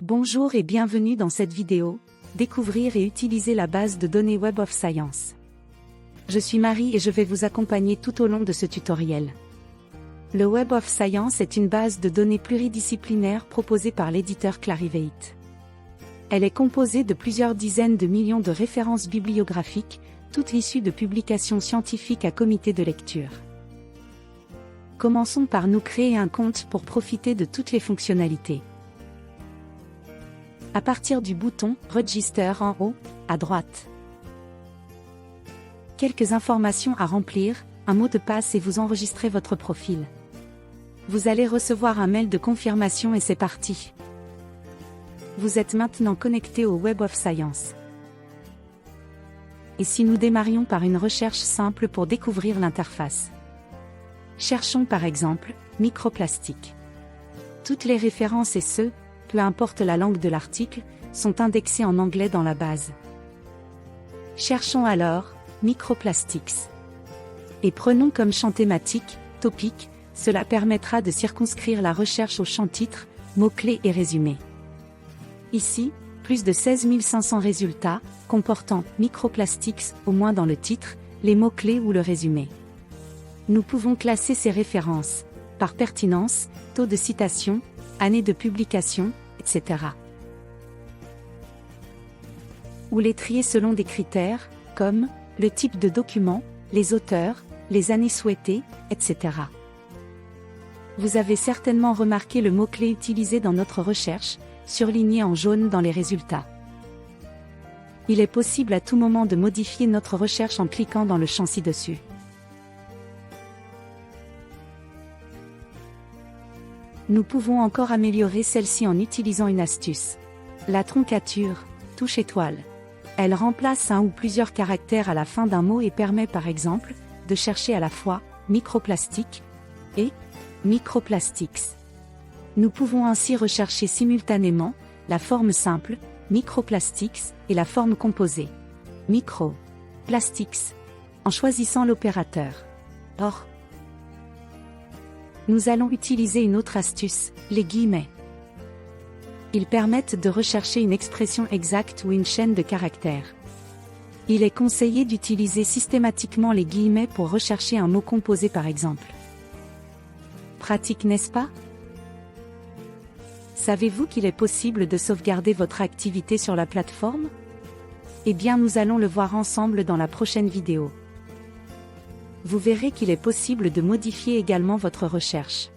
Bonjour et bienvenue dans cette vidéo, découvrir et utiliser la base de données Web of Science. Je suis Marie et je vais vous accompagner tout au long de ce tutoriel. Le Web of Science est une base de données pluridisciplinaire proposée par l'éditeur Clarivate. Elle est composée de plusieurs dizaines de millions de références bibliographiques, toutes issues de publications scientifiques à comité de lecture. Commençons par nous créer un compte pour profiter de toutes les fonctionnalités. À partir du bouton « Register » en haut, à droite. Quelques informations à remplir, un mot de passe et vous enregistrez votre profil. Vous allez recevoir un mail de confirmation et c'est parti. Vous êtes maintenant connecté au Web of Science. Et si nous démarrions par une recherche simple pour découvrir l'interface? Cherchons par exemple « microplastique ». Toutes les références et peu importe la langue de l'article, sont indexés en anglais dans la base. Cherchons alors « microplastics ». Et prenons comme champ thématique « topic », cela permettra de circonscrire la recherche au champ titre, mots-clés et résumés. Ici, plus de 16 500 résultats, comportant « microplastics » au moins dans le titre, les mots-clés ou le résumé. Nous pouvons classer ces références par pertinence, taux de citation, année de publication, etc. Ou les trier selon des critères, comme le type de document, les auteurs, les années souhaitées, etc. Vous avez certainement remarqué le mot-clé utilisé dans notre recherche, surligné en jaune dans les résultats. Il est possible à tout moment de modifier notre recherche en cliquant dans le champ ci-dessus. Nous pouvons encore améliorer celle-ci en utilisant une astuce. La truncature, touche étoile. Elle remplace un ou plusieurs caractères à la fin d'un mot et permet par exemple, de chercher à la fois « microplastique » et « microplastics ». Nous pouvons ainsi rechercher simultanément la forme simple « microplastics » et la forme composée « microplastics » en choisissant l'opérateur « or ». Nous allons utiliser une autre astuce, les guillemets. Ils permettent de rechercher une expression exacte ou une chaîne de caractères. Il est conseillé d'utiliser systématiquement les guillemets pour rechercher un mot composé par exemple. Pratique, n'est-ce pas? Savez-vous qu'il est possible de sauvegarder votre activité sur la plateforme? Eh bien, nous allons le voir ensemble dans la prochaine vidéo. Vous verrez qu'il est possible de modifier également votre recherche.